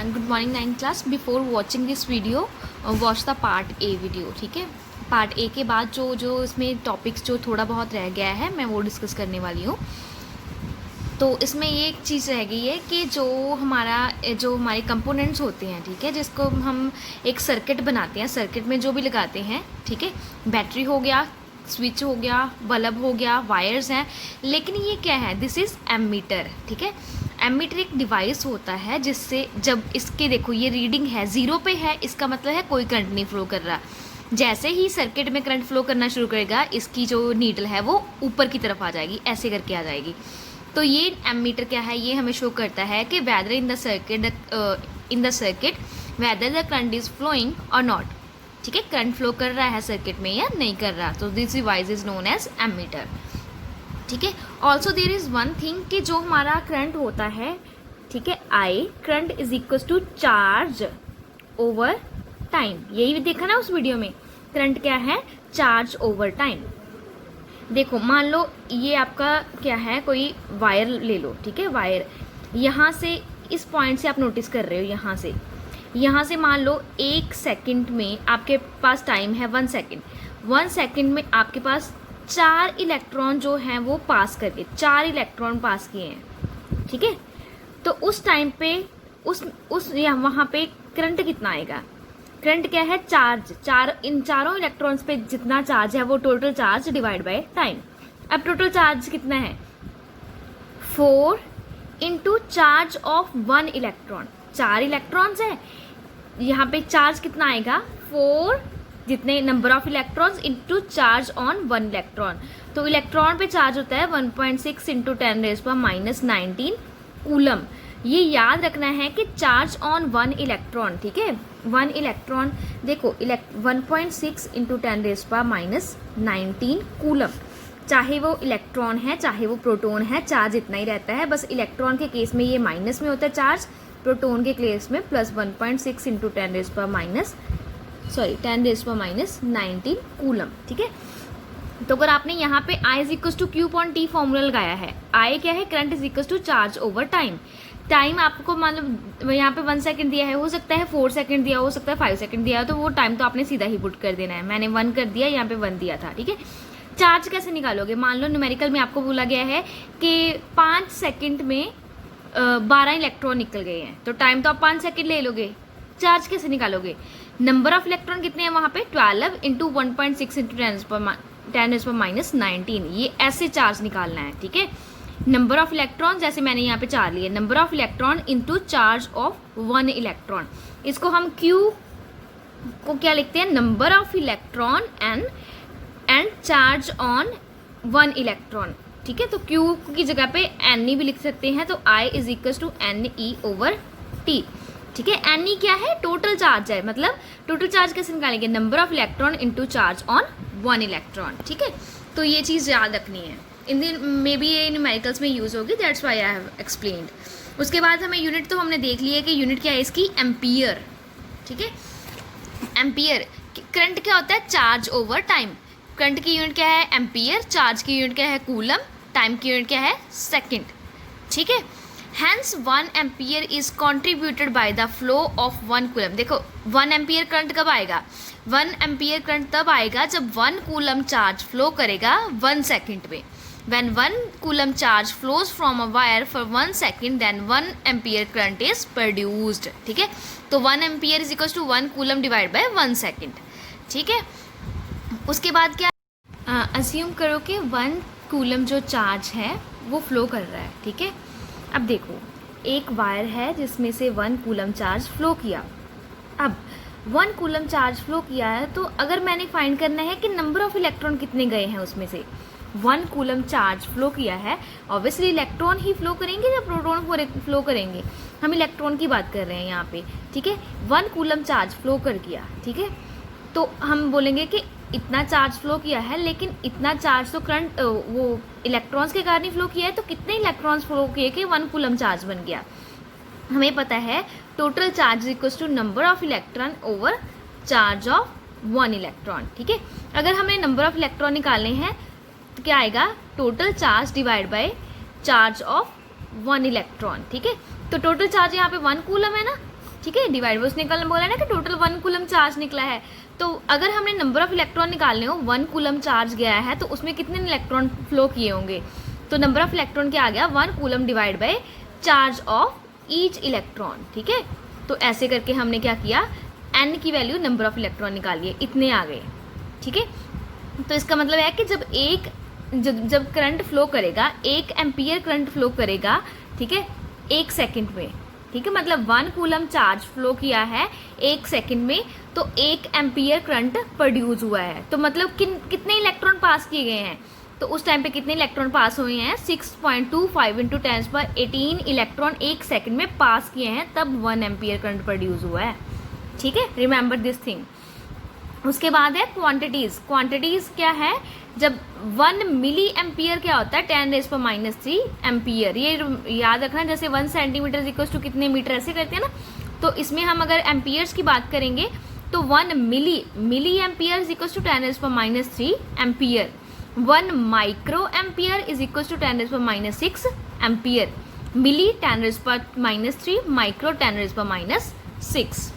Good morning 9th class. Before watching this video watch the part A video. ठीक है, part A के बाद जो इसमें टॉपिक्स जो थोड़ा बहुत रह गया है मैं वो डिस्कस करने वाली हूँ। तो इसमें ये एक चीज़ रह गई है कि जो हमारे कंपोनेंट्स होते हैं, ठीक है, जिसको हम एक सर्किट बनाते हैं, सर्किट में जो भी लगाते हैं, ठीक है, बैटरी हो गया, स्विच हो गया, बल्ब हो गया, वायर्स हैं, लेकिन ये क्या है, दिस इज़ एमीटर। ठीक है, एमीटर एक डिवाइस होता है जिससे जब इसके देखो ये रीडिंग है 0 पे है, इसका मतलब है कोई करंट नहीं फ्लो कर रहा। जैसे ही सर्किट में करंट फ्लो करना शुरू करेगा, इसकी जो नीडल है वो ऊपर की तरफ आ जाएगी, ऐसे करके आ जाएगी। तो ये एमीटर क्या है, ये हमें शो करता है कि whether in the circuit whether the current is flowing or not. ठीक है, करंट फ्लो कर रहा है सर्किट में या नहीं कर रहा। तो this device is known as ammeter. ठीक है, also there is one thing कि जो हमारा करंट होता है, ठीक है, I current is equal to charge over time. यही देखा ना उस वीडियो में, करंट क्या है, चार्ज ओवर टाइम। देखो मान लो ये आपका क्या है, कोई वायर ले लो, ठीक है, वायर यहाँ से इस पॉइंट से आप नोटिस कर रहे हो, यहाँ से मान लो 1 सेकंड में आपके पास टाइम है 1 सेकंड। 1 सेकंड में आपके पास 4 इलेक्ट्रॉन जो हैं वो पास करके 4 इलेक्ट्रॉन पास किए हैं। ठीक है, तो उस टाइम पे वहाँ पे करंट कितना आएगा, करंट क्या है, चार्ज। इन चारों इलेक्ट्रॉन्स पे जितना चार्ज है वो total charge divide by time. अब टोटल चार्ज कितना है, 4 into charge of 1 electron. 4 electrons है, यहाँ पे चार्ज कितना आएगा, 4 जितने number of electrons into charge on 1 electron. तो इलेक्ट्रॉन पे चार्ज होता है 1.6 इंटू 10⁻⁻19 कूलम। ये याद रखना है कि चार्ज ऑन 1 इलेक्ट्रॉन, ठीक है, 1 इलेक्ट्रॉन देखो 1.6 इंटू 10⁻⁻19 कूलम। चाहे वो इलेक्ट्रॉन है चाहे वो प्रोटॉन है, चार्ज इतना ही रहता है। बस इलेक्ट्रॉन के केस में ये माइनस में होता है चार्ज, प्रोटॉन के केस में प्लस 1.6 इंटू 10⁻⁻19 कूलम। ठीक है, तो अगर आपने यहाँ पे I is equal to Q upon T formula लगाया है, I क्या है, current is equal to charge over time. Time आपको मतलब यहाँ पे 1 सेकंड दिया है, हो सकता है 4 सेकंड दिया, हो सकता है 5 सेकंड दिया, तो वो टाइम तो आपने सीधा ही पुट कर देना है। मैंने 1 कर दिया, यहाँ पे 1 दिया था। ठीक है, चार्ज कैसे निकालोगे, मान लो न्यूमेरिकल में आपको बोला गया है कि 5 सेकंड में 12 इलेक्ट्रॉन निकल गए हैं, तो टाइम तो आप 5 सेकंड ले लोगे। चार्ज कैसे निकालोगे, नंबर ऑफ इलेक्ट्रॉन कितने हैं वहाँ पे, 12 इंटू 1.6 इंटू 10⁻⁻19, ये ऐसे चार्ज निकालना है। ठीक है, नंबर ऑफ इलेक्ट्रॉन जैसे मैंने यहाँ पे 4 लिए, number of electron into charge of 1 electron. इसको हम Q को क्या लिखते हैं, number of electron and charge on 1 electron. ठीक है, तो Q की जगह पे Ne भी लिख सकते हैं, तो I is equal to Ne over T। ठीक है, Ne क्या है, टोटल चार्ज है, मतलब टोटल चार्ज कैसे निकालेंगे, number of electron into charge on 1 electron. ठीक है, तो ये चीज़ याद रखनी है, इन दिन मे बी ये न्यूमेरिकल्स में यूज़ होगी, that's why I have explained. उसके बाद हमें यूनिट तो हमने देख लिया है कि यूनिट क्या है इसकी, एम्पियर। ठीक है, एम्पियर। करंट क्या होता है, चार्ज ओवर टाइम। करंट की यूनिट क्या है, एम्पियर। चार्ज की यूनिट क्या है, कूलम। टाइम की यूनिट क्या है, सेकेंड। ठीक है, hence 1 ampere is contributed by the flow of 1 coulomb. देखो 1 एम्पियर करंट कब आएगा, 1 एम्पियर करंट तब आएगा जब 1 कूलम चार्ज फ्लो करेगा 1 सेकेंड में। When 1 coulomb charge flows from a wire for 1 second, then 1 ampere current is produced. ठीक है, तो 1 ampere is equals to 1 coulomb divided by 1 second. ठीक है, उसके बाद क्या, assume करो कि 1 coulomb जो चार्ज है वो फ्लो कर रहा है। ठीक है, अब देखो एक वायर है जिसमें से 1 coulomb चार्ज फ्लो किया। अब 1 coulomb चार्ज फ्लो किया है, तो अगर मैंने फाइंड करना है कि नंबर ऑफ इलेक्ट्रॉन कितने गए हैं उसमें से, 1 कूलम चार्ज फ्लो किया है, ऑब्वियसली इलेक्ट्रॉन ही फ्लो करेंगे या प्रोटॉन फ्लो करेंगे, हम इलेक्ट्रॉन की बात कर रहे हैं यहाँ पे। ठीक है, 1 कूलम चार्ज फ्लो कर किया। ठीक है, तो हम बोलेंगे कि इतना चार्ज फ्लो किया है, लेकिन इतना चार्ज तो करंट वो इलेक्ट्रॉन्स के कारण ही फ्लो किया है, तो कितने इलेक्ट्रॉन्स फ्लो किए कि 1 कूलम चार्ज बन गया। हमें पता है total charge equal to number of electron over charge of 1 electron. ठीक है, अगर हमें नंबर ऑफ इलेक्ट्रॉन निकालने हैं तो क्या आएगा, total charge divide by charge of 1 electron. ठीक है, तो टोटल चार्ज यहाँ पे 1 कूलम है ना, ठीक है, डिवाइड बाय, उसने कल बोला ना कि टोटल 1 कूलम चार्ज निकला है, तो अगर हमने नंबर ऑफ इलेक्ट्रॉन निकालने हो, 1 कूलम चार्ज गया है तो उसमें कितने इलेक्ट्रॉन फ्लो किए होंगे, तो नंबर ऑफ इलेक्ट्रॉन क्या आ गया, 1 coulomb divide by charge of each electron, ठीक है। तो ऐसे करके हमने क्या किया, n की वैल्यू नंबर ऑफ इलेक्ट्रॉन निकालिए, इतने आ गए, ठीक है। तो इसका मतलब है कि जब करंट फ्लो करेगा, 1 एम्पियर करंट फ्लो करेगा, ठीक है, 1 सेकंड में, ठीक है, मतलब 1 कूलम चार्ज फ्लो किया है 1 सेकंड में, तो 1 एम्पियर करंट प्रोड्यूस हुआ है। तो मतलब कितने इलेक्ट्रॉन पास किए गए हैं, तो उस टाइम पे कितने इलेक्ट्रॉन पास हुए हैं, 6.25 × 10⁻18 इलेक्ट्रॉन 1 सेकंड में पास किए हैं, तब 1 एम्पियर करंट प्रोड्यूस हुआ है, ठीक है, रिमेंबर दिस थिंग। उसके बाद है क्वांटिटीज क्या है, जब 1 मिली एम्पियर क्या होता है, 10⁻³ एम्पियर, ये याद रखना, जैसे 1 सेंटीमीटर इक्वल्स टू कितने मीटर ऐसे करते हैं ना, तो इसमें हम अगर एम्पियर्स की बात करेंगे तो 1 milli ampere equals to 10⁻³ ampere, 1 micro ampere is equals to 10⁻6 ampere, milli 10⁻³ micro 10⁻6।